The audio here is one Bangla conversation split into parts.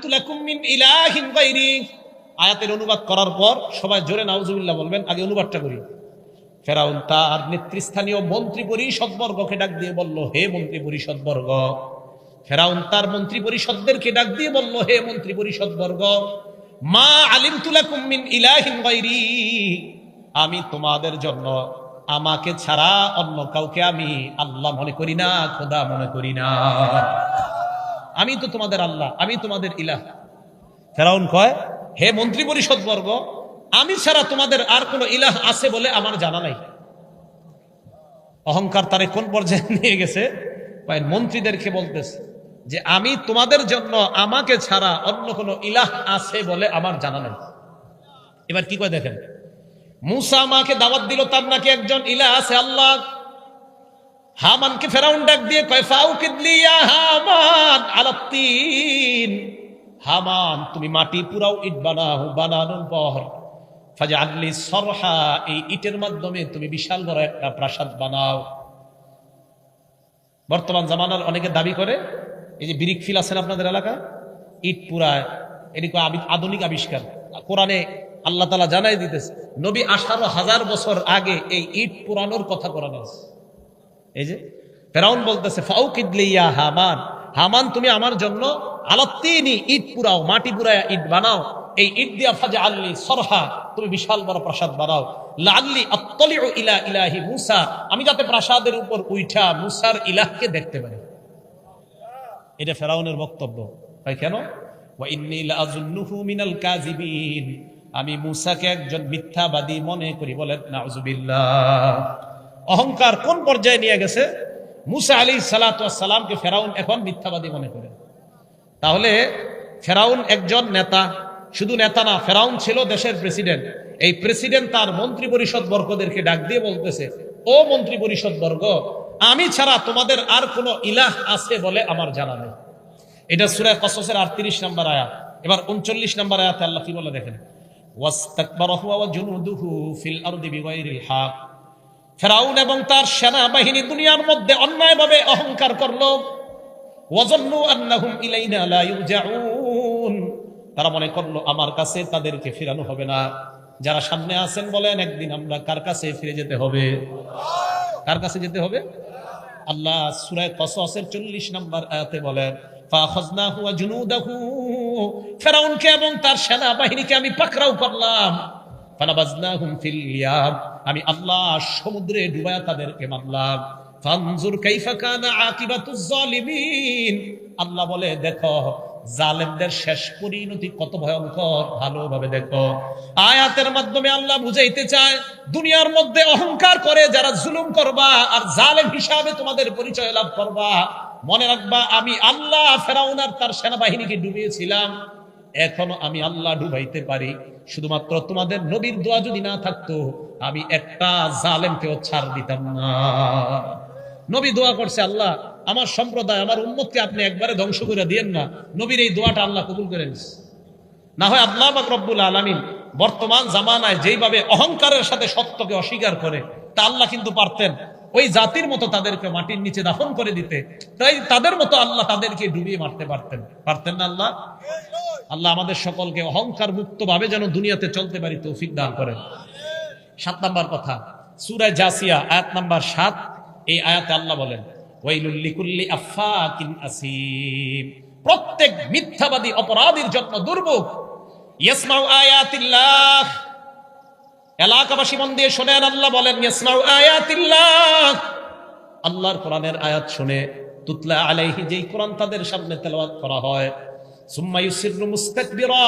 আলিমতু লাকুম মিন ইলাহিন গায়রি। আয়াতের অনুবাদ করার পর সবাই জোরে নাউজুবিল্লাহ বলবেন। আগে অনুবাদটা করি। ফেরাউন তার নেতৃস্থানীয় মন্ত্রী পরিষদবর্গকে ডাক দিয়ে বলল, হে মন্ত্রী পরিষদবর্গ। ফেরাউন তার মন্ত্রী পরিষদদেরকে ডাক দিয়ে বলল, হে মন্ত্রী পরিষদবর্গ, মা আলিমতু লাকুম মিন ইলাহিন গায়রি, আমি তোমাদের জন্য আমাকে ছাড়া অন্য কাউকে আমি আল্লাহ মনে করি না, খোদা মনে করি না। আমি তো তোমাদের আল্লাহ, আমি তোমাদের ইলাহ। ফেরাউন কয়, হে মন্ত্রী পরিষদবর্গ, আমি ছাড়া তোমাদের আর কোন ইলাহ আছে বলে আমার জানা নাই। অহংকার তারে কোন পর্যায়ে নিয়ে গেছে? মন্ত্রীদেরকে বলতেছে যে আমি তোমাদের জন্য আমাকে ছাড়া অন্য কোন ইলাহ আছে বলে আমার জানা নাই। এবার কি কয় দেখেন, মূসা আমাকে দাওয়াত দিল তার নাকি একজন ইলাহ আছে, আল্লাহ। হামানকে ফেরাউন ডাক দিয়ে কয়, ফাউকিদলি ইয়া হামান আলাত তিন, হামান তুমি মাটি পুরাও, ইট বানাও, বানানোর পর ফাজআললি সরহা, এই ইটের মাধ্যমে তুমি বিশাল বড় একটা প্রাসাদ বানাও। বর্তমান জামানার অনেকে দাবি করে এই যে ব্রিক ফিল আছেন আপনাদের এলাকা, ইট পুরায়, এদিকে আধুনিক আবিষ্কার। কোরআনে আল্লাহ তাআলা জানাই দিতেছে, নবী 18,000 বছর আগে এই ইট পুরানোর কথা কোরআনে আছে। এই যে ফেরাউন বলতেছে, ফাউকিদলি ইয়া হামান, হামান তুমি আমার জন্য আলাত্তিনি, ইট পুরাও, মাটি পুরায়া ইট বানাও, এই ইট দিয়া ফাজআললি সরহা, তুমি বিশাল বড় প্রাসাদ বানাও, লাআল্লি আত্তালিউ ইলা ইলাহি মূসা, আমি যাতে প্রাসাদের উপর উঠা মূসার ইলাহকে দেখতে পারি। এটা ফেরাউনের বক্তব্য। ভাই কেন? ওয়া ইন্নী লাআযুন্নুহু মিনাল কাযিবিন, আমি মূসাকে একজন মিথ্যাবাদী মনে করি। বলেন নাউযুবিল্লাহ। অহংকার কোন পর্যায়ে নিয়ে গেছে? মূসা আলাইহিস সালাতু ওয়াস সালামকে ফেরাউন এখন মিথ্যাবাদী মনে করে। তাহলে ফেরাউন একজন নেতা, শুধু নেতা না, ফেরাউন ছিল দেশের প্রেসিডেন্ট। এই প্রেসিডেন্ট তার মন্ত্রী পরিষদ বর্গদেরকে ডাক দিয়ে বলতেছে, ও মন্ত্রী পরিষদ বর্গ, আমি ছাড়া তোমাদের আর কোন ইলাহ আছে বলে আমার জানা নেই। এটা সূরা কসসের 38 নম্বর আয়াত। এবার 39 নম্বর আয়াতে আল্লাহ কি বলে দেখেন, ওয়াস্তাকবারা হুয়া ওয়া জুনুদুহু ফিল আরদি বিগাইরিল হক, ফেরাউন এবং তার সেনাবাহিনী দুনিয়ার মধ্যে অন্যায়ভাবে অহংকার করলো। ওয়াজান্নু আন্নাহুম ইলাইনা লা ইউরজাউন, তারা মনে করলো আমার কাছে তাদেরকে ফিরানো হবে না। যারা সামনে আছেন বলেন, একদিন আমরা কার কাছে ফিরে যেতে হবে? কার কাছে যেতে হবে? আল্লাহ সূরা কসসের 40 নম্বর আয়াতে বলেন, ফাখাযনাহু ওয়া জুনুদাহু, ফেরাউনকে এবং তার সেনাবাহিনীকে আমি পাকড়াও করলাম। ফানাবাযনাহুম ফিল ইয়াম, আমি আল্লাহ সমুদ্রে ডুবায়া তাদেরকে মারলাম। ফানজুর কাইফা কানা আকিবাতুজ জালিমিন, আল্লাহ বলে দেখো জালেমদের শেষ পরিণতি কত ভয়ঙ্কর, ভালোভাবে দেখো। আয়াতের মাধ্যমে আল্লাহ বুঝাইতে চায়, দুনিয়ার মধ্যে অহংকার করে যারা জুলুম করবা আর জালেম হিসাবে তোমাদের পরিচয় লাভ করবা, মনে রাখবা আমি আল্লাহ ফেরাউন আর তার সেনাবাহিনীকে ডুবিয়েছিলাম, এখনো আমি আল্লাহ ডুবাইতে পারি। শুধুমাত্র তোমাদের নবীর দোয়া যদি না থাকতো, আমি একটা জালেমকেও ছাড় দিতাম না। নবী দোয়া করছে, আল্লাহ আমার সম্প্রদায়, আমার উম্মতকে আপনি একবারে ধ্বংস করে দিয়েন না। নবীর এই দোয়াটা আল্লাহ কবুল করে নিয়েছে। না হয় আল্লাহ পাক রব্বুল আলামিন বর্তমান জামানায় যেইভাবে অহংকারের সাথে সত্যকে অস্বীকার করে, তা আল্লাহ কিন্তু পারতেন ওই জাতির মতো তাদেরকে মাটির নিচে দাফন করে দিতে। তাই তাদের মতো আল্লাহ তাদেরকে ডুবিয়ে মারতে পারতেন, পারতেন না আল্লাহ? আল্লাহ আমাদের সকলকে অহংকার মুক্ত ভাবে যেন দুনিয়াতে চলতে পারি তৌফিক দান করেন। 7 নম্বর কথা, সূরা জাসিয়া আয়াত নাম্বার 7। এই আয়াতে আল্লাহ বলেন, ওয়াইলুল লিকুল্লি আফফাকিন আসিম, প্রত্যেক মিথ্যাবাদী অপরাধীর জন্য দুর্ভোগ। ইয়াসমাউ আয়াতিল্লাহ, এলাকাবাসী মন দিয়ে শুনেন, আল্লাহ বলেন ইয়াসমাউ আয়াতিল্লাহ, আল্লাহর কোরআনের আয়াত শুনে, তুতলা আলাইহি, যেই কোরআন তাদের সামনে তেলাওয়াত করা হয়, সুম্মা ইউসিররু মুস্তাকবিরা,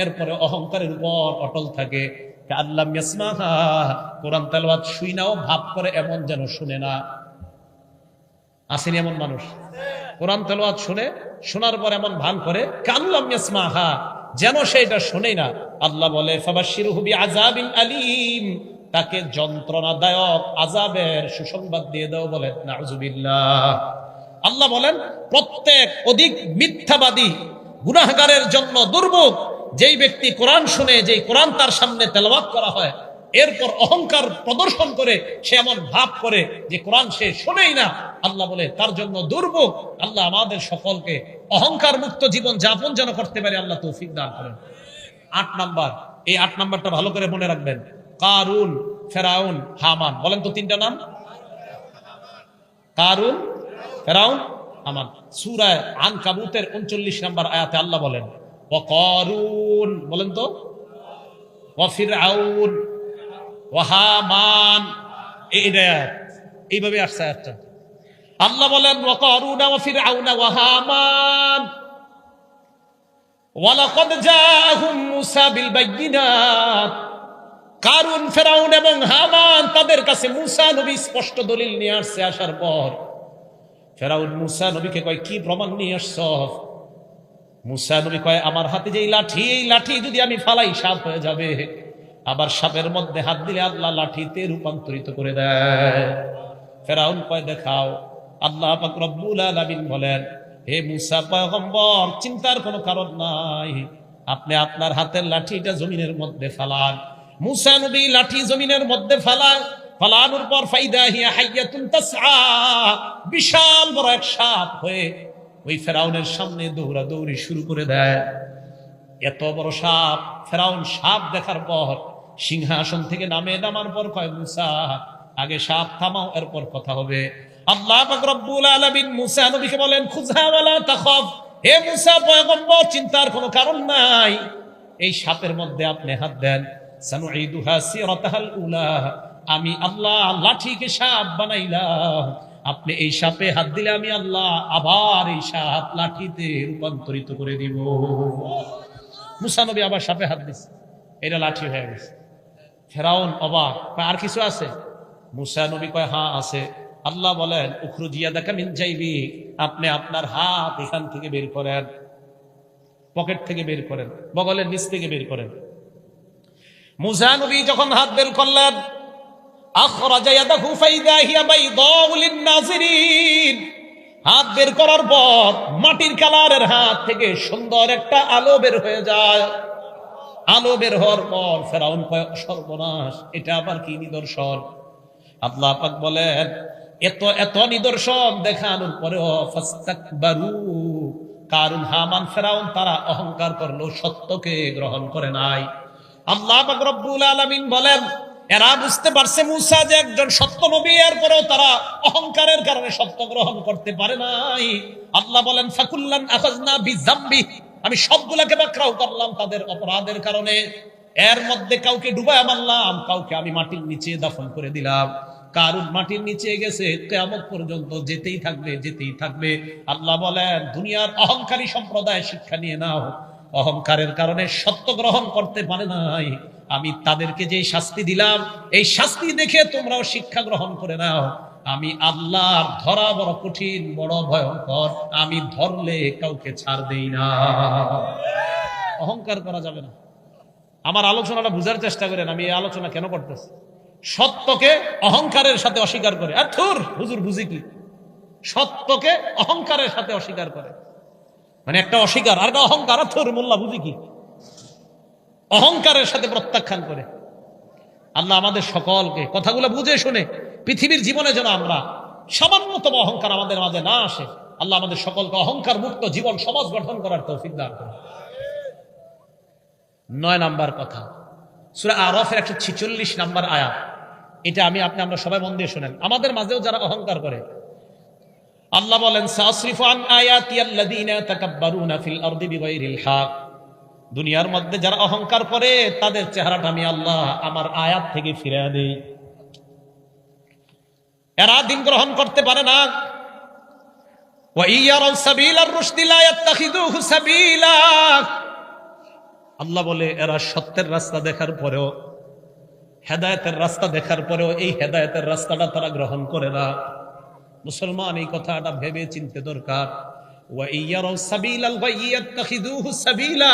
এরপরে অহংকারের উপর অটল থাকে, কাআল্লাম ইয়াসমাহা, কোরআন তেলাওয়াত শুইনাও ভাব করে এমন যেন শুনে না। আসেনি এমন মানুষ? কোরআন তেলাওয়াত শুনে, শোনার পর এমন ভান করে কাআল্লাম ইয়াসমাহা, যেন সে এটা শুনেই না। আল্লাহ বলে ফাবাশশিরহু বিআযাবিন আলীম, তাকে যন্ত্রণাদায়ক আযাবের সুসংবাদ দিয়ে দাও। বলেন নাউযুবিল্লাহ। আল্লাহ বলেন প্রত্যেক অধিক মিথ্যাবাদী গুনাহগারের জন্য দুর্ভোগ, যেই ব্যক্তি কোরআন শুনে, যেই কোরআন তার সামনে তেলাওয়াত করা হয়, এরপর অহংকার প্রদর্শন করে সে এমন ভাব করে যে কোরআন সে শোনেই না, আল্লাহ বলে তার জন্য দুর্ভোগ। আল্লাহ আমাদের সকলকে অহংকার মুক্ত জীবন যাপন যেন করতে পারে আল্লাহ তৌফিক দান করেন। 8 নাম্বার, এই 8 নাম্বারটা ভালো করে মনে রাখবেন। কারুন, ফেরাউন, হামান। বলেন তো 3টা নাম। কারুন, ফেরাউন, হামান। সূরা আনকাবুতের 39 নম্বর আয়াতে আল্লাহ বলেন ওয়া কারুন, বলেন তো, ওয়া ফিরআউন ওয়া হামান। এইভাবে আসছে আয়াতটা। আল্লাহ বলেন ওয়া কারুন ওয়া ফিরআউন ওয়া হামান ওয়া লাকাদ জাআহুম মূসা বিল বাইয়িনাত। কারুন, ফেরাউন এবং হামান তাদের কাছে মূসা নবী স্পষ্ট দলিল নিয়ে আসছে। আসার পর ফেরাউন মূসা নবীকে কয়, কি প্রমাণ নিয়ে আসছো? মূসা নবী কয়, আমার হাতে যে লাঠি, এই লাঠি যদি আমি ফালাই সাপ হয়ে যাবে। আবার সাপের মধ্যে হাত দিলে আল্লাহ লাঠিতে রূপান্তরিত করে দেয়। ফেরাউন কয়, দেখাও। আল্লাহ পাক রব্বুল আলামিন বলেন, হে মূসা পয়গম্বর, চিন্তার কোনো কারণ নাই, আপনি আপনার হাতের লাঠিটা জমিনের মধ্যে ফালান। মূসা নবী লাঠি জমিনের মধ্যে ফালায়। ফালানোর পর ফাইদা হিয়া হাইয়াতুন তাসআ, বিশাল বড় এক সাপ হয়ে ওই ফেরাউনের সামনে দৌড়াদৌড়ি শুরু করে দেয়। এত বড় সাপ। ফেরাউন সাপ দেখার পর সিংহাসন থেকে নামার পর কয়, মূসা আগে সাপ থামাও, এরপর কথা হবে। আল্লাহ পাক রব্বুল আলামিন মূসা নবীকে বলেন, খুযহা ওয়ালা তাখাফ, হে মূসা পয়গম্বর, চিন্তার কোনো কারণ নাই, এই সাপের মধ্যে আপনি হাত দেন। সানুঈদুহা সিরাতাহাল উলা, আমি আল্লাহ লাঠিকে সাপ বানাইলাম, আপনি এই সাপে হাত দিলে আমি আল্লাহ আবার এই সাপ লাঠিতে রূপান্তরিত করে দিব। মূসা নবী আবার সাপে হাত দিছে, এটা লাঠি হয়ে গেছে। ফেরাউন অবাক, আর কিছু আছে? মূসা নবী কয়, হ্যাঁ আছে। আল্লাহ বলেন, উখরুজ ইয়াদাকা মিন জাইবি, আপনি আপনার হাত এখান থেকে বের করেন, পকেট থেকে বের করেন, বগলের নিচ থেকে বের করেন। মূসা নবী যখন হাত বের করলেন, আখরাজা ইয়াদাহু ফাইদা হিয়া বাইদাউ লিন-নাযিরিন, হাত বের করার পর মাটির কালারের হাত থেকে সুন্দর একটা আলো বের হয়ে যায়। আলো বের হওয়ার পর ফেরাউন কয়, সর্বনাশ, এটা আবার কি নিদর্শন? আল্লাহ পাক বলেন, এত এত নিদর্শন দেখানোর পরেও ফাস্তাকবারু, কারুন, হামান, ফেরাউন তারা অহংকার করলো, সত্যকে গ্রহণ করে নাই। আল্লাহ পাক রব্বুল আলামিন বলেন, এরা বুঝতে পারছে মূসা যে একজন সত্য নবী, এরপরেও তারা অহংকারের কারণে সত্য গ্রহণ করতে পারে নাই। আল্লাহ বলেন, ফাকুল্লান আখাযনা বিযামবি, আমি সবগুলাকে পাকড়াও করলাম তাদের অপরাধের কারণে। এর মধ্যে কাউকে ডুবায় মারলাম, কাউকে আমি মাটির নিচে দাফন করে দিলাম। কারুন মাটির নিচে গেছে, কিয়ামত পর্যন্ত যেতেই থাকবে, যেতেই থাকবে। আল্লাহ বলেন, দুনিয়ার অহংকারী সম্প্রদায় শিক্ষা নিয়ে নাও, অহংকারের কারণে সত্য গ্রহণ করতে পারে নাই, আমি তাদেরকে যে শাস্তি দিলাম, এই শাস্তি দেখে তোমরাও শিক্ষা গ্রহণ করে নাও। আমি আল্লাহর ধরা বড় কঠিন, বড় ভয়ঙ্কর, আমি ধরলে কাউকে ছাড় দেই না। অহংকার করা যাবে না। আমার আলোচনাটা বুঝার চেষ্টা করেন, আমি এই আলোচনা কেন করতেছি। সত্যকে অহংকারের সাথে অস্বীকার করে, আর থুর হুজুর বুঝি কি, সত্যকে অহংকারের সাথে অস্বীকার করে, মানে একটা অস্বীকার আর একটা অহংকার, আর থুর মোল্লা বুঝি কি, অহংকারের সাথে প্রত্যাখ্যান করে। আল্লাহ আমাদের সকলকে কথাগুলো বুঝে শুনে পৃথিবীর জীবনে যেন আমরা সামান্যতম অহংকার আমাদের মাঝে না আসে। আল্লাহ আমাদের সকলকে অহংকার মুক্ত জীবন সমাজ গঠন করার তৌফিক দান করুন। 9 নাম্বার কথা, সূরা আরাফের 146 নাম্বার আয়াত। এটা আমরা সবাই মন দিয়ে শুনেন। আমাদের মাঝেও যারা অহংকার করে, আল্লাহ বলেন, সাসরিফু আন আয়াতিয়াল্লাযীনা তাকাব্বারুনা ফিল আরদি বিগাইরিল হক, দুনিয়ার মধ্যে যারা অহংকার করে তাদের চেহারাটা আমি আল্লাহ আমার আয়াত থেকে ফিরিয়ে দেই। এরা দিন গ্রহণ করতে পারে না। ওয়া ইয়ারাউ সাবিলার রুশদি লা ইয়াত্তাখিযুহু সাবিলা, আল্লাহ বলে এরা সত্যের রাস্তা দেখার পরেও, হেদায়েতের রাস্তা দেখার পরেও এই হেদায়েতের রাস্তাটা তারা গ্রহণ করে না। মুসলমান এই কথাটা ভেবে চিনতে দরকার। ওয়া ইয়ারাউ সাবিলাল গায়য়ি ইয়াত্তাখিযুহু সাবিলা,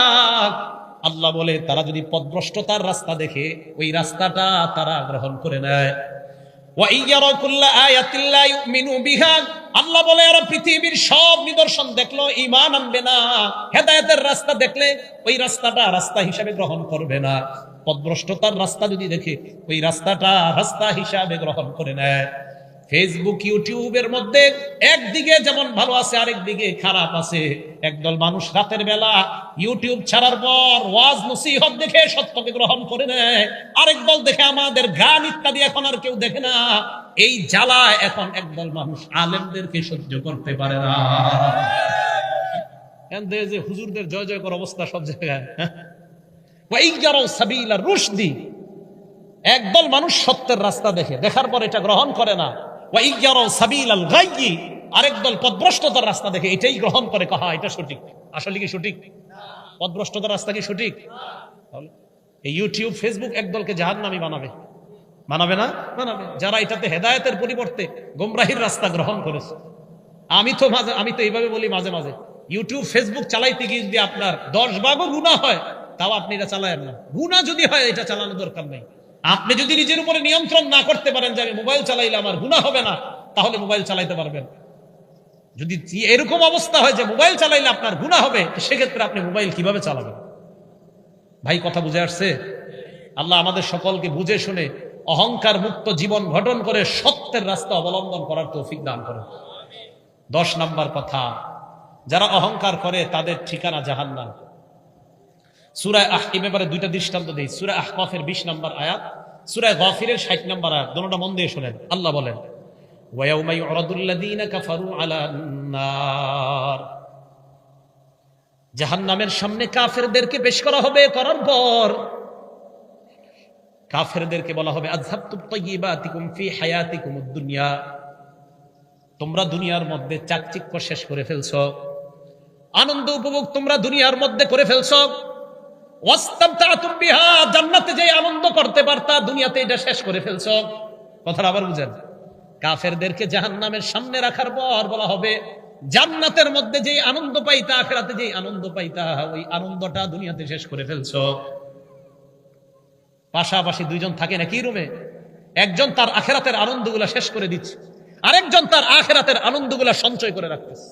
আল্লাহ বলে তারা যদি পথভ্রষ্টতার রাস্তা দেখে ওই রাস্তাটা তারা গ্রহণ করে নেয়। ওয়া ইয়ারাউ কুল্লা আয়াতিন লা ইউমিনু বিহা, আল্লাহ বলে এরা পৃথিবীর সব নিদর্শন দেখলো, ঈমান আনবে না। হেদায়েতের রাস্তা দেখলে ওই রাস্তাটা রাস্তা হিসাবে গ্রহণ করবে না। পথভ্রষ্টতার রাস্তা যদি দেখে ওই রাস্তাটা রাস্তা হিসাবে গ্রহণ করে নেয়। ফেসবুক ইউটিউবের মধ্যে একদিকে যেমন ভালো আছে আরেক দিকে খারাপ আছে। একদল মানুষ রাতের বেলা ইউটিউব ছাড়ার পর ওয়াজ নসিহত দেখে সত্যকে গ্রহণ করে নেয়, আরেক দল দেখে আমাদের গান ইত্যাদি এখন আর কেউ দেখে না। এই জ্বালা এখন একদল মানুষ আলেমদেরকে সহ্য করতে পারে না। যে হুজুরদের জয় জয়কর অবস্থা সব জায়গায়। রুশদি, একদল মানুষ সত্যের রাস্তা দেখে, দেখার পর এটা গ্রহণ করে না। আরেক দল পথভ্রষ্টতার রাস্তা দেখে এটাই গ্রহণ করে, কহা এটা সঠিক। আসলে কি সঠিক? পথভ্রষ্টতার রাস্তা কি সঠিক? এই ইউটিউব ফেসবুক একদলকে জাহান্নামী বানাবে, মানাবে না? মানাবে। যারা এটাতে হেদায়েতের পরিবর্তে গোমরাহির রাস্তা গ্রহণ করেছে। আমি তো এইভাবে বলি মাঝে মাঝে, ইউটিউব ফেসবুক চালাইতে গিয়ে যদি আপনার 10 ভাগও গুনাহ হয়, তাও আপনি এটা চালায়েন না। গুনাহ যদি হয় এটা চালানোর দরকার নেই। আপনি যদি নিজের উপরে নিয়ন্ত্রণ না করতে পারেন যে আমি মোবাইল চালাইলে আমার গুনাহ হবে না, তাহলে মোবাইল চালাইতে পারবেন। যদি এরকম অবস্থা হয় যে মোবাইল চালাইলে আপনার গুনাহ হবে, সেক্ষেত্রে আপনি মোবাইল কিভাবে চালাবেন? ভাই কথা বুঝে আসছে? আল্লাহ আমাদের সকলকে বুঝে শুনে অহংকার মুক্ত জীবন গঠন করে সত্যের রাস্তা অবলম্বন করার তৌফিক দান করেন। 10 নম্বর কথা, যারা অহংকার করে তাদের ঠিকানা জাহান্নাম। সূরা এই ব্যাপারে 2টা দৃষ্টান্ত দেই। সূরা আহকাফের 20 নম্বর আয়াত, সূরা গাফিরের 60 নম্বর আয়াত, দুটোটা মন দিয়ে শুনেন। আল্লাহ বলেন, ওয়া ইয়াউমা ইউরাদুল লাযীনা কাফারু আলান নার, জাহান্নামের সামনে কাফেরদেরকে পেশ করা হবে। করার পর কাফেরদেরকে বলা হবে, আযহাবতুম তাইয়্যিবাতিকুম ফি হায়াতিকুমুদ দুনিয়া, তোমরা দুনিয়ার মধ্যে চাকচিক্য শেষ করে ফেলছো, আনন্দ উপভোগ তোমরা দুনিয়ার মধ্যে করে ফেলছো। ওয়াস্তামতাতুম বিহা, জান্নাতে যে আনন্দ করতে পারতা দুনিয়াতে এটা শেষ করে ফেলছো। কথাটা আবার বুঝেন। কাফেরদেরকে জাহান্নামের সামনে রাখার পর বলা হবে, জান্নাতের মধ্যে যে আনন্দ পাইতা, আখিরাতে যে আনন্দ পাইতা, ওই আনন্দটা দুনিয়াতে শেষ করে ফেলছো। পাশাপাশি দুইজন থাকে নাকি রুমে, একজন তার আখিরাতের আনন্দগুলা শেষ করে দিচ্ছে, আরেকজন তার আখিরাতের আনন্দগুলা সঞ্চয় করে রাখতেছে।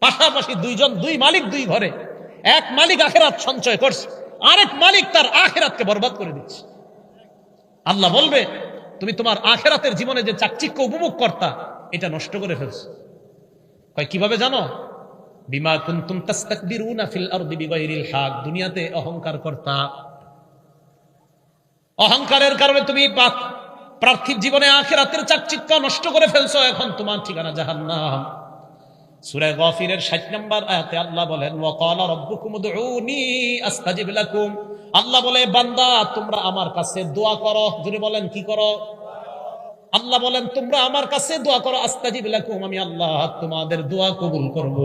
পাশাপাশি দুইজন, দুই মালিক দুই ঘরে, এক মালিক আখিরাত সঞ্চয় করছে, আরেক মালিক তার আখিরাতকে বরবাদ করে দিচ্ছে। আল্লাহ বলবে, তুমি তোমার আখিরাতের জীবনে যে চাকচিক্য উপভোগ করতা এটা নষ্ট করে ফেলছো। কয় কিভাবে জানো? বিমা কুনতুম তাস্তাকবিরুনা ফিল আরদি বিগাইরিল হক, দুনিয়াতে অহংকার করতা, অহংকারের কারণে তুমি পার্থিব জীবনে আখিরাতের চাকচিক্য নষ্ট করে ফেলছো, এখন তোমার ঠিকানা জাহান্নাম। সূরা গাফিরের 60 নম্বর আয়াতে আল্লাহ বলেন, ওয়া ক্বালা রাব্বুকুম উদউনি আস্তাজিব লাকুম, আল্লাহ বলে, বান্দা তোমরা আমার কাছে দোয়া করো। যদি বলেন কি করো? আল্লাহ বলেন, তোমরা আমার কাছে দোয়া করো, আস্তাজিব লাকুম, আমি আল্লাহ তোমাদের দোয়া কবুল করব।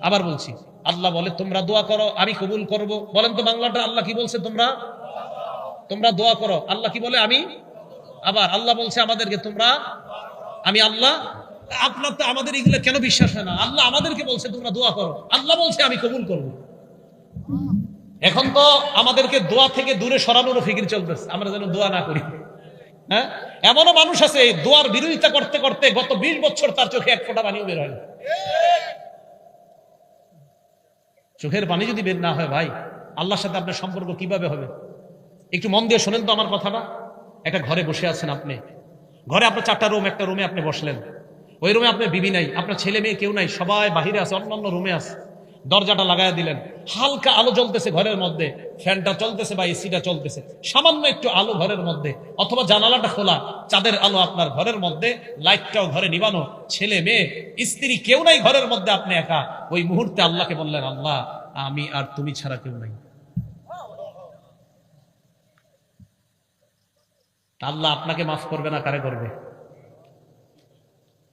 আবার বলছি, আল্লাহ বলে তোমরা দোয়া করো, আমি কবুল করব। বলেন তো বাংলাটা আল্লাহ কি বলছে? তোমরা দোয়া করো, আল্লাহ কি বলে? আমি। আবার আল্লাহ বলছে আমাদেরকে তোমরা, আমি আল্লাহ। আপনার তো আমাদের এগুলো কেন বিশ্বাস হয় না? আল্লাহ আমাদেরকে বলছে তোমরা দোয়া করো, আল্লাহ বলছে আমি কবুল করব। এখন তো আমাদেরকে দোয়া থেকে দূরে সরানোর ফিকির চলতেছে, আমরা যেন দোয়া না করি। হ্যাঁ, এমনও মানুষ আছে দোয়ার বিরোধিতা করতে করতে গত 20 বছর তার চোখে এক ফোঁটা পানিও বের হয় না। চোখের পানি যদি বের না হয়, ভাই আল্লাহর সাথে আপনার সম্পর্ক কিভাবে হবে? একটু মন দিয়ে শোনেন তো আমার কথাটা। একটা ঘরে বসে আছেন আপনি, ঘরে আপনার 4টা রুম, একটা রুমে আপনি বসলেন, ওই রুমে আপনার বিবি নাই, আপনার ছেলে মেয়ে কেউ নাই, সবাই বাহিরে আছে, অন্যান্য রুমে আছে। দরজাটা লাগায় দিলেন, হালকা আলো জ্বলতেছে ঘরের মধ্যে, ফ্যানটা চলতেছে বা এসিটা চলতেছে, সামান্য একটু আলো ঘরের মধ্যে, অথবা জানালাটা খোলা, চাঁদের আলো আপনার ঘরের মধ্যে, লাইটটাও ঘরে নিবানো, ছেলে মেয়ে স্ত্রী কেউ নাই ঘরের মধ্যে, আপনি একা। ওই মুহূর্তে আল্লাহকে বললেন, আল্লাহ আমি আর তুমি ছাড়া কেউ নাই। আল্লাহ আপনাকে মাফ করবে না, কারে করবে?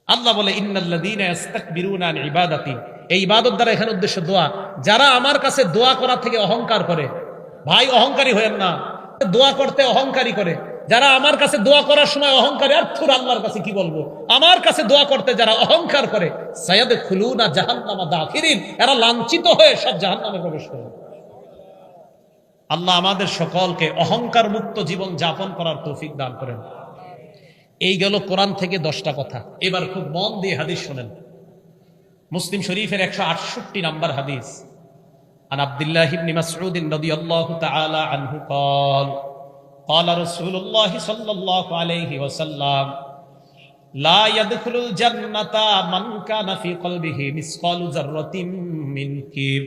আল্লাহ বলে, ইন্নাল্লাযীনা ইস্তাকবিরুনা আন ইবাদাতি, এই ইবাদত দ্বারা এখানে উদ্দেশ্য দোয়া। যারা আমার কাছে দোয়া করা থেকে অহংকার করে, ভাই অহংকারী হয়েন না, দোয়া করতে অহংকারী করে। যারা আমার কাছে দোয়া করার সময় অহংকারী, আর থুর আল্লাহর কাছে কি বলবো, আমার কাছে দোয়া করতে যারা অহংকার করে, সায়াদখুলুনা জাহান্নামা দাখিরিন, এরা লাঞ্ছিত হয়ে সব জাহান্নামে প্রবেশ করবে। আল্লাহ আমাদের সকলকে অহংকার মুক্ত জীবন যাপন করার তৌফিক দান করেন। এই গেল কোরআন থেকে 10টা কথা। এবার খুব মন দিয়ে হাদিস শোনেন। মুসলিম শরীফের 168 নম্বর হাদিস, আন আব্দুল্লাহ ইবনে মাসউদ রাদিয়াল্লাহু তাআলা আনহু قال قال رسول الله صلى الله عليه وسلم লা ইয়াদখুলুল জান্নাতা মান কানা ফি কলবিহি মিসকালু যাররাতিন মিন কিব।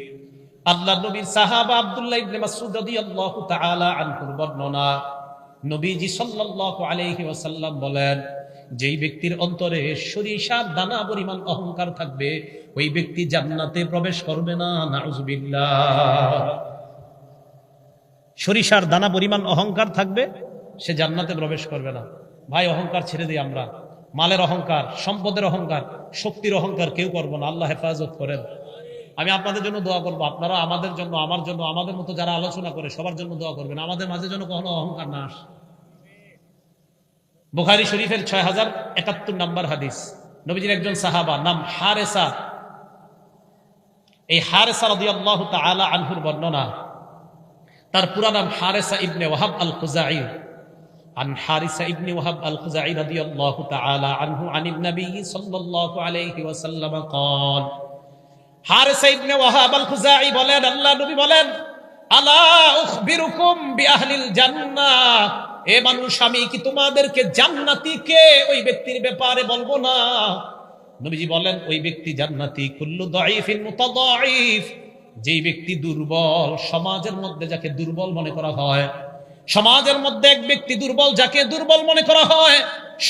আল্লাহর নবীর সাহাবা আব্দুল্লাহ ইবনে মাসউদ রাদিয়াল্লাহু তাআলা আনহুর বর্ণনা, নবীজি সাল্লাল্লাহু আলাইহি ওয়াসাল্লাম বলেন, যেই ব্যক্তির অন্তরে সরিষার দানা পরিমাণ অহংকার থাকবে ওই ব্যক্তি জান্নাতে প্রবেশ করবে না। নাউযুবিল্লাহ। সরিষার দানা পরিমাণ অহংকার থাকবে, সে জান্নাতে প্রবেশ করবে না। ভাই, অহংকার ছেড়ে দিই আমরা। মালের অহংকার, সম্পদের অহংকার, শক্তির অহংকার কেউ করবো না। আল্লাহ হেফাজত করেন। আমি আপনাদের জন্য দোয়া করবো, আপনারা আমাদের জন্য, আমার জন্য, আমাদের মতো যারা আলোচনা করে সবার জন্য দোয়া করবেন। আমাদের মাঝে যেন কখনো অহংকার না আসে। বুখারী শরীফের 6071 নম্বর হাদিস, নবীজির একজন সাহাবা নাম হারেসা, এই হারেসা রাদিয়াল্লাহু তাআলা আনহুর বর্ণনা। তার পুরা নাম হারেসা ইবনে ওয়াহাব আল খুজাই। عن حارثة ابن وهب الخزاعي رضي الله تعالى عنه عن النبي صلى الله عليه وسلم قال, হারেসা ইবনে ওয়াহাব আল খুজাই বলেন, আল্লাহ নবী বলেন, আলা উখবিরুকুম বিআহলিল জান্নাহ, এ মানুষ আমি কি তোমাদেরকে জান্নাতি কে ওই ব্যক্তির ব্যাপারে বলবো না? নবীজি বলেন, ওই ব্যক্তি জান্নাতি কুল্লু দাঈফিন মুতাদাঈফ, যেই ব্যক্তি দুর্বল, সমাজের মধ্যে যাকে দুর্বল মনে করা হয়, সমাজের মধ্যে এক ব্যক্তি দুর্বল, যাকে দুর্বল মনে করা হয়,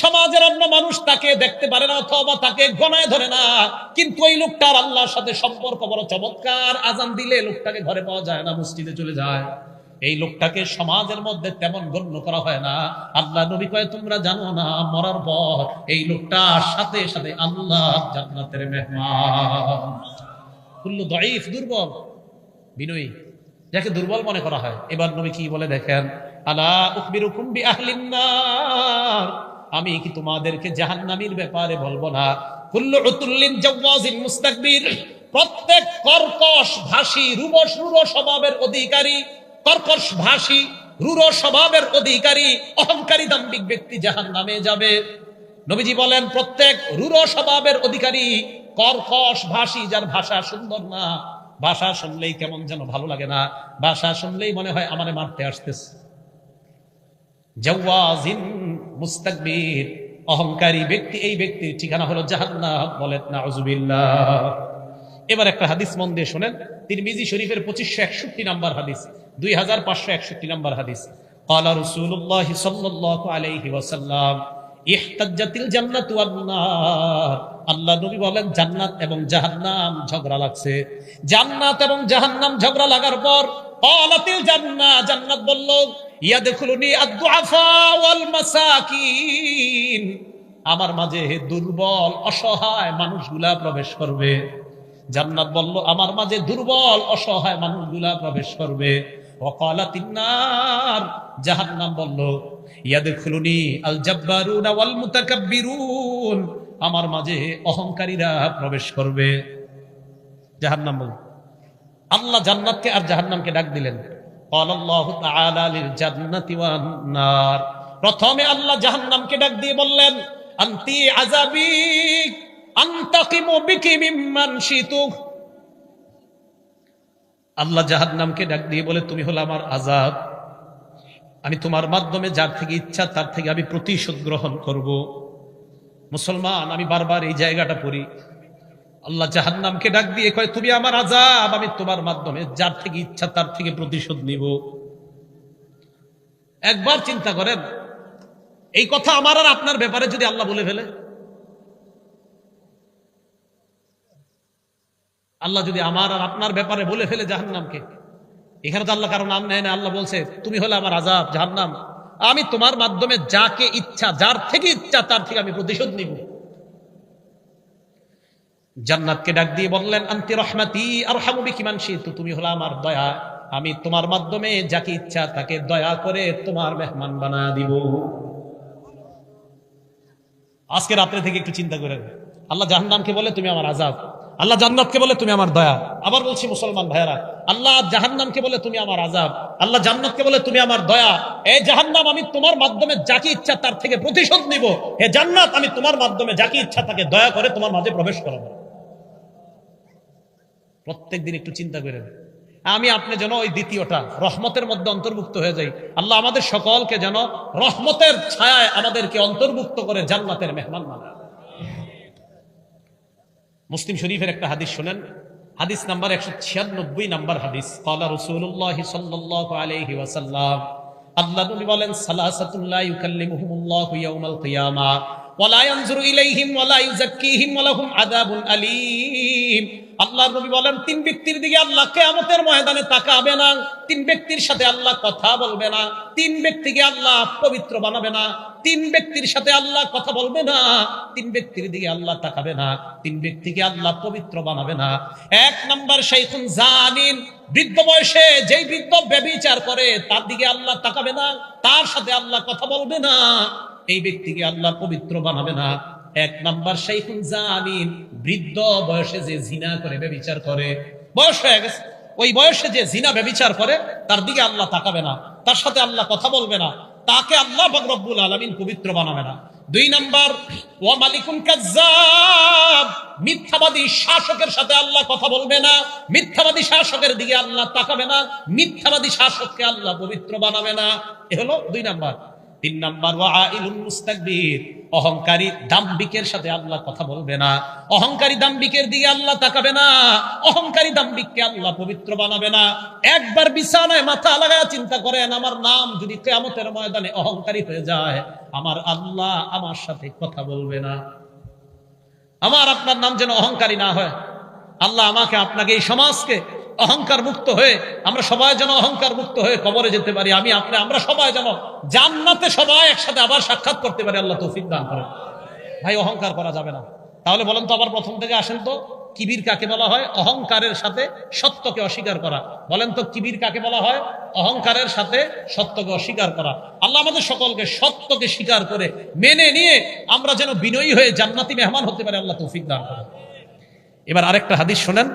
সমাজের অন্য মানুষ তাকে দেখতে পারে না অথবা তাকে গণায় ধরে না, কিন্তু ওই লোকটার আল্লাহর সাথে সম্পর্ক বড় চমৎকার। আজান দিলে লোকটাকে ঘরে পাওয়া যায় না, মসজিদে চলে যায়। এই লোকটাকে সমাজের মধ্যে তেমন গণ্য করা হয় না। আল্লাহ নবী কয়, তোমরা জানো না মরার পর এই লোকটার সাথে সাথে আল্লাহ জান্নাতের মেহমান। কুল্লু দাঈফ, দুর্বল, বিনয়ী, যাকে দুর্বল মনে করা হয়। এবার নবী কি বলে দেখেন, আলা উখবিরুকুম বিআহলিন নার, আমি কি তোমাদেরকে জাহান্নামীর ব্যাপারে বলবো না? কুল্লু উতুল্লিন জাওয়াজিন মুস্তাকবির, প্রত্যেক কর্কশ ভাষী, রূঢ় স্বভাবের অধিকারী, কর্কশ ভাষী, রূঢ় স্বভাবের অধিকারী, অহংকারী, দাম্ভিক ব্যক্তি জাহান্নামে যাবে। নবীজি বলেন, প্রত্যেক রূঢ় স্বভাবের অধিকারী, কর্কশ ভাষী, যার ভাষা সুন্দর না, ভাষা শুনলেই কেমন যেন ভালো লাগে না, ভাষা শুনলেই মনে হয় আমারে মারতে আসতেছে। জাওয়াজিন মুস্তাকবির, অহংকারী ব্যক্তি, এই ব্যক্তির ঠিকানা হলো জাহান্নাম। বলেন নাউযুবিল্লাহ। এবার একটা হাদিস মন দিয়ে শোনেন, তিরমিজি শরীফের 2561 নম্বর হাদিস, 2561 নম্বর হাদিস। ক্বালা রাসূলুল্লাহ সাল্লাল্লাহু আলাইহি ওয়াসাল্লাম, ইহতাজ্জাতিল জান্নাতু ওয়ান নার, আল্লাহ নবী বলেন, জান্নাত এবং জাহান্নাম ঝগড়া লাগছে। জান্নাত এবং জাহান্নাম ঝগড়া লাগার পর ক্বালাতিল জান্নাহ, জান্নাত বলল, ইয়াদখুলুনি আদ-দুআফা ওয়াল মাসাকিন, আমার মাঝে দুর্বল অসহায় মানুষগুলা প্রবেশ করবে। জান্নাত বলল, আমার মাঝে দুর্বল অসহায় মানুষগুলা প্রবেশ করবে। ওয়াকালাতিন নার, জাহান্নাম বলল, ইয়াদখুলুনি আল জাব্বারুনা ওয়াল মুতাকাব্বিরুন, আমার মাঝে অহংকারীরা প্রবেশ করবে। জাহান্নাম বলল। আল্লাহ জান্নাতকে আর জাহান্নামকে ডাক দিলেন। ক্বালাল্লাহু তাআলা লিল জান্নাতি ওয়ান নার, প্রথমে আল্লাহ জাহান্নামকে ডাক দিয়ে বললেন, আনতি আযাবি আনতাকিমু বিকি মিম্মান শিতু। আল্লাহ জাহান্নামকে ডাক দিয়ে বলে, তুমি হলো আমার আযাব, আমি তোমার মাধ্যমে যার থেকে ইচ্ছা তার থেকে আমি প্রতিশোধ গ্রহণ করব। মুসলমান, আমি বারবার এই জায়গাটা পড়ি। আল্লাহ জাহান্নামকে ডাক দিয়ে কয়, তুমি আমার আযাব, আমি তোমার মাধ্যমে যার থেকে ইচ্ছা তার থেকে প্রতিশোধ নিব। একবার চিন্তা করেন, এই কথা আমার আর আপনার ব্যাপারে যদি আল্লাহ বলে ফেলে, আল্লাহ যদি আমার আর আপনার ব্যাপারে বলে ফেলে জাহান্নামকে, এখানে তো আল্লাহ কারো নাম নেয় না। আল্লাহ বলছে, তুমি হলে আমার আযাব, জাহান্নাম, আমি তোমার মাধ্যমে যাকে ইচ্ছা, যার থেকে ইচ্ছা তার থেকে আমি প্রতিশোধ নিব। জান্নাতকে ডাক দিয়ে বললেন, আনতি রাহমাতি আরহামু বিকি মান শিতু, তুমি হলো আমার দয়া, আমি তোমার মাধ্যমে যাকে ইচ্ছা তাকে দয়া করে তোমার মেহমান বানায় দিব। আজকে রাত্রে থেকে একটু চিন্তা করেন, আল্লাহ জাহান্নামকে বলে তুমি আমার আযাব, আল্লাহ জান্নাতকে বলে তুমি আমার দয়া। আবার বলছি মুসলমান ভাইয়েরা, আল্লাহ জাহান্নামকে বলে তুমি আমার আযাব, আল্লাহ জান্নাতকে বলে তুমি আমার দয়া। এই জাহান্নাম, আমি তোমার মাধ্যমে যাকে ইচ্ছা তার থেকে প্রতিশোধ নিব। হে জান্নাত, আমি তোমার মাধ্যমে যাকে ইচ্ছা তাকে দয়া করে তোমার মাঝে প্রবেশ করাবো। প্রত্যেকদিন একটু চিন্তা করেন, আমি আপনি যেন ওই দ্বিতীয়টা রহমতের মধ্যে অন্তর্ভুক্ত হয়ে যাই। আল্লাহ আমাদের সকলকে যেন রহমতের ছায়ায় আমাদেরকে অন্তর্ভুক্ত করে জান্নাতের মেহমান বানায়। মুসলিম শরীফের একটা হাদিস শুনেন, হাদিস নাম্বার 196 নাম্বার হাদিস। ক্বালা রাসূলুল্লাহ সাল্লাল্লাহু আলাইহি ওয়াসাল্লাম, আল্লাহ নবী বলেন, সালাসাতুল লা ইউকাল্লিমুহুমুল্লাহু ইয়াওমাল কিয়ামাহ ওয়া লা ইয়ানজুরু ইলাইহিম ওয়া লা ইউযাক্কিহিম ওয়া লাহুম আযাবুন আলীম। আল্লাহর নবী বলেন, তিন ব্যক্তির দিকে আল্লাহ কিয়ামতের ময়দানে তাকাবে না, তিন ব্যক্তির সাথে আল্লাহ কথা বলবে না, তিন ব্যক্তিকে আল্লাহ পবিত্র বানাবে না, তিন ব্যক্তির সাথে আল্লাহ কথা বলবে না, তিন ব্যক্তির দিকে আল্লাহ তাকাবে না, তিন ব্যক্তিকে আল্লাহ পবিত্র বানাবে না। এক নাম্বার শাইখুন জানিন, বৃদ্ধ বয়সে যেই বৃদ্ধ ব্যভিচার করে তার দিকে আল্লাহ তাকাবে না, তার সাথে আল্লাহ কথা বলবে না, এই ব্যক্তিকে আল্লাহ পবিত্র বানাবে না। এক নাম্বার শাইখুন জানিন, বৃদ্ধ বয়সে যে জিনা করে ব্যভিচার করে, বয়স হয়ে গেছে, ওই বয়সে যে জিনা ব্যভিচার করে তার দিকে আল্লাহ তাকাবে না, তার সাথে আল্লাহ কথা বলবে না, তাকে আল্লাহ পাক রব্বুল আলামিন পবিত্র বানাবে না। দুই নাম্বার, ওয়া মালিকুন কাজ্জাব, মিথ্যাবাদী শাসকের সাথে আল্লাহ কথা বলবে না, মিথ্যাবাদী শাসকের দিকে আল্লাহ তাকাবে না, মিথ্যাবাদী শাসককে আল্লাহ পবিত্র বানাবে না। এ হলো দুই নাম্বার। তিন নাম্বার, ওয়া আইলুন মুস্তাকবির, অহংকারী দাম্ভিকের সাথে আল্লাহ কথা বলবে না, অহংকারী দাম্ভিকের দিকে আল্লাহ তাকাবে না, অহংকারী দাম্ভিককে আল্লাহ পবিত্র বানাবে না। একবার বিছানায় মাথা লাগায় চিন্তা করেন, আমার নাম যদি কিয়ামতের ময়দানে অহংকারী হয়ে যায়, আমার আল্লাহ আমার সাথে কথা বলবে না। আমার আপনার নাম যেন অহংকারী না হয়। আল্লাহ আমাকে আপনাকে এই সমাজকে অহংকার মুক্ত হয়ে, আমরা সবাই যেন অহংকার মুক্ত হয়ে কবরে যেতে পারি, আমি আপনি আমরা সবাই যেন জান্নাতে সবাই একসাথে আবার সাক্ষাৎ করতে পারি, আল্লাহ তৌফিক দান করেন। ভাই, অহংকার করা যাবে না। তাহলে বলেন তো, আবার প্রথম থেকে আসেন তো, কিবির কাকে বলা হয়? অহংকারের সাথে সত্যকে অস্বীকার করা। বলেন তো, কিবির কাকে বলা হয়? অহংকারের সাথে সত্যকে অস্বীকার করা। আল্লাহ আমাদের সকলকে সত্যকে স্বীকার করে মেনে নিয়ে আমরা যেন বিনয়ী হয়ে জান্নাতি মেহমান হতে পারি, আল্লাহ তৌফিক দান করেন। এবার আরেকটা হাদিস শোনেন,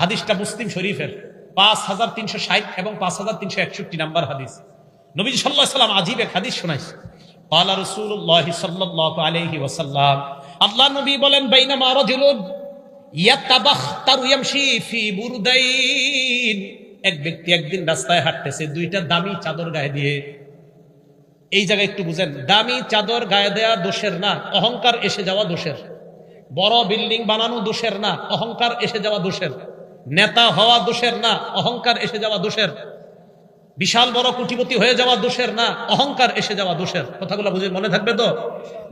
হাদিসটা মুসলিম শরীফের 5360 এবং 5361 নাম্বার হাদিস। নবী সাল্লাল্লাহু আলাইহি ওয়াসাল্লাম আজীব এক হাদিস শোনাইছে। ক্বালা রাসূলুল্লাহ সাল্লাল্লাহু আলাইহি ওয়াসাল্লাম, আল্লাহ নবী বলেন, বাইনামা রাজুলুন ইয়াতাবাখতারু ইয়ামশি ফি বুরদাইন, এক ব্যক্তি একদিন রাস্তায় হাঁটতেছে দুইটা দামি চাদর গায়ে দিয়ে। এই জায়গায় একটু বুঝেন, দামি চাদর গায়ে দেয়া দোষের না, অহংকার এসে যাওয়া দোষের। বড় বিল্ডিং বানানো দোষের না, অহংকার এসে যাওয়া দোষের। নেতা হওয়া দোষের না, অহংকার এসে যাওয়া দোষের। বিশাল বড় কোটিপতি হয়ে যাওয়া দোষের না, অহংকার এসে যাওয়া দোষের। কথাগুলো বুঝে মনে থাকবে তো?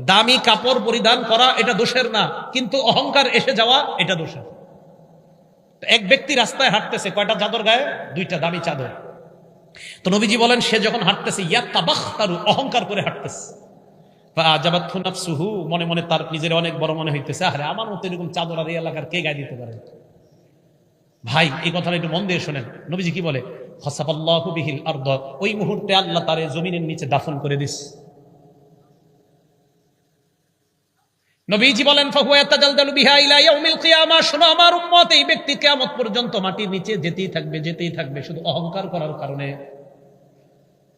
দামি কাপড় পরিধান করা এটা দোষের না, কিন্তু অহংকার এসে যাওয়া এটা দোষের। এক ব্যক্তি রাস্তায় হাঁটতেছে, কয়টা চাদর গায়ে? দুইটা দামি চাদর। তো নবীজি বলেন, সে যখন হাঁটতেছে, ইয়াতাবাখতারু, অহংকার করে হাঁটতেছে। ফাআজাবাতহু নাফসুহু, মনে মনে তার নিজের অনেক বড় মনে হইতেছে, আরে আমার মতো এরকম চাদর আর এই এলাকার কে গায়ে দিতে পারে? ভাই, এই কথাটা একটু মন দিয়ে শোনেন। নবীজি কি বলে? খাসাফাল্লাহু বিহিল আরদ, ওই মুহূর্তে আল্লাহ তারে জমিনের নিচে দাফন করে দিস। নবীজি বলেন, ফাহুয়া ইয়াতাজালজালু বিহা ইলা ইয়াউমিল কিয়ামাহ, শোনো আমার উম্মত, এই ব্যক্তি কিয়ামত পর্যন্ত মাটির নিচে যেতেই থাকবে, যেতেই থাকবে, শুধু অহংকার করার কারণে।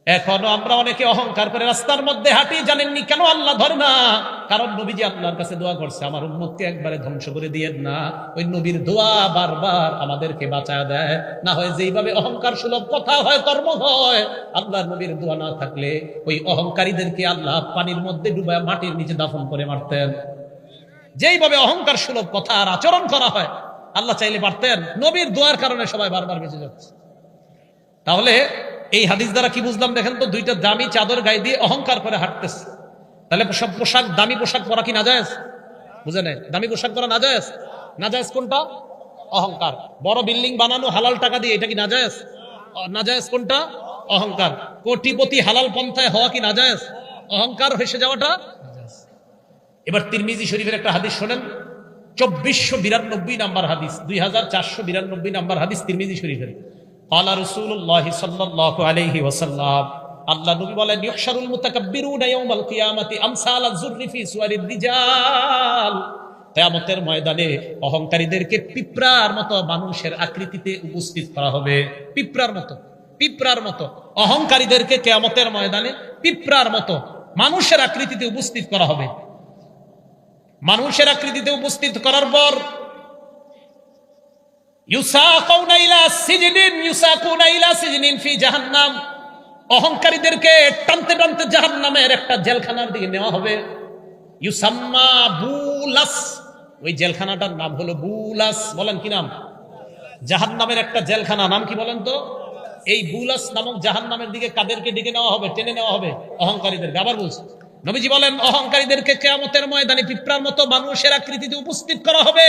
এখনো আমরা অনেকে অহংকার করে রাস্তার মধ্যে হাঁটি, জানেননি কেন আল্লাহ ধরে না? কারণ নবীজি আল্লাহর কাছে দোয়া করছে, আমার উম্মতকে একবারে ধ্বংস করে দিয়েন না। ওই নবীর দোয়া বারবার আমাদেরকে বাঁচায় দেয়। না হয় যেইভাবে অহংকার সুলভ কথা হয়, কর্ম হয়, আল্লাহর নবীর দোয়া না থাকলে ওই অহংকারীদেরকে আল্লাহ পানির মধ্যে ডুবায় মাটির নিচে দাফন করে মারতেন। যেইভাবে অহংকার সুলভ কথা আর আচরণ করা হয়, আল্লাহ চাইলে পারতেন। নবীর দোয়ার কারণে সবাই বারবার বেঁচে যাচ্ছে। তাহলে এই হাদিস দ্বারা কি বুঝলাম দেখেন তো? দুইটা দামি চাদর গায়ে দিয়ে অহংকার করে হাঁটতেছে। তাহলে সব পোশাক, দামি পোশাক পরা কি নাজায়েজ? বুঝে নেই, দামি পোশাক পরা নাজায়েজ। নাজায়েজ কোনটা? অহংকার। বড় বিল্ডিং বানানো হালাল টাকা দিয়ে, এটা কি নাজায়েজ? নাজায়েজ কোনটা? অহংকার। কোটিপতি হালাল পন্থায় হওয়া কি নাজায়েজ? অহংকার হেসে যাওয়াটা নাজায়েজ। এবার তিরমিজি শরীফের একটা হাদিস শোনেন, 2492 নাম্বার হাদিস, 2492 নাম্বার হাদিস তিরমিজি শরীফের। ক্বালা রাসূলুল্লাহ সাল্লাল্লাহু আলাইহি ওয়াসাল্লাম, আল্লাহ নবী বলেন, ইউহশারুল মুতাকাব্বিরুনা ইয়াওমাল কিয়ামাতি আমসাল আয-যুররি ফি সুওয়ারির রিজাল, কিয়ামতের ময়দানে অহংকারীদেরকে পিঁপড়ার মতো মানুষের আকৃতিতে উপস্থিত করা হবে। পিঁপড়ার মতো, পিঁপড়ার মতো অহংকারীদেরকে কিয়ামতের ময়দানে পিঁপড়ার মতো মানুষের আকৃতিতে উপস্থিত করা হবে। মানুষের আকৃতিতে উপস্থিত করার পর ইউসাকুনা ইলা সিজনিন ফি জাহান্নাম, অহংকারীদেরকে টানতে টানতে জাহান্নামের একটা জেলখানার দিকে নেওয়া হবে। ইউসাম্মা বুলাস, ওই জেলখানাটার নাম হলো বুলাস। বলেন কি নাম? জাহান্নামের একটা জেলখানা, নাম কি বলেন তো? এই বুলাস নামক জাহান্নামের দিকে কাদেরকে ডেকে নেওয়া হবে, টেনে নেওয়া হবে? অহংকারীদেরকে। আবার বলছি, নবীজি বলেন অহংকারীদেরকে কিয়ামতের ময়দানে পিঁপড়ার মতো মানুষের আকৃতিতে উপস্থিত করা হবে,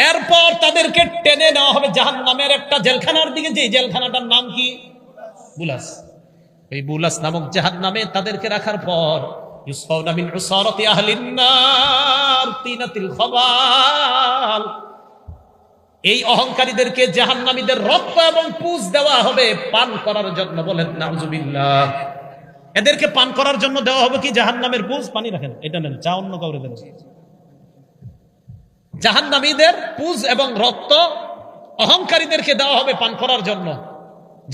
এরপর তাদেরকে টেনে নেওয়া হবে জাহান্নামের একটা জেলখানার দিকে, যে জেলখানাটার নাম কি? বুলাস। এই বুলাস নামক জাহান্নামে তাদেরকে রাখার পর ইউসফাউনা মিন উসারাতি আহলিন নার তিনাতিল খাবাল, এই অহংকারীদেরকে জাহান্নামীদের রক্ত এবং পুঁজ দেওয়া হবে পান করার জন্য। বলেন নাউজুবিল্লাহ। এদেরকে পান করার জন্য দেওয়া হবে কি? জাহান্নামের পুঁজ। পানি রাখেন, এটা নেন, চা অন্য কাউরে দেন। জাহান্নামীদের পুঁজ এবং রক্ত অহংকারীদেরকে দেওয়া হবে পান করার জন্য।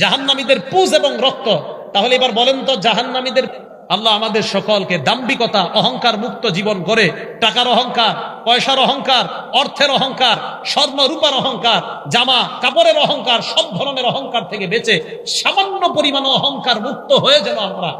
জাহান্নামীদের পুঁজ এবং রক্ত। তাহলে এবার বলেন তো জাহান্নামীদের, আল্লাহ আমাদের সকলকে দাম্ভিকতা অহংকার মুক্ত জীবন করে, টাকার অহংকার, পয়সার অহংকার, অর্থের অহংকার, স্বর্ণ রূপার অহংকার, জামা কাপড়ের অহংকার, সব ধরনের অহংকার থেকে বেঁচে সামান্য পরিমাণ অহংকার মুক্ত হয়ে যেন আমরা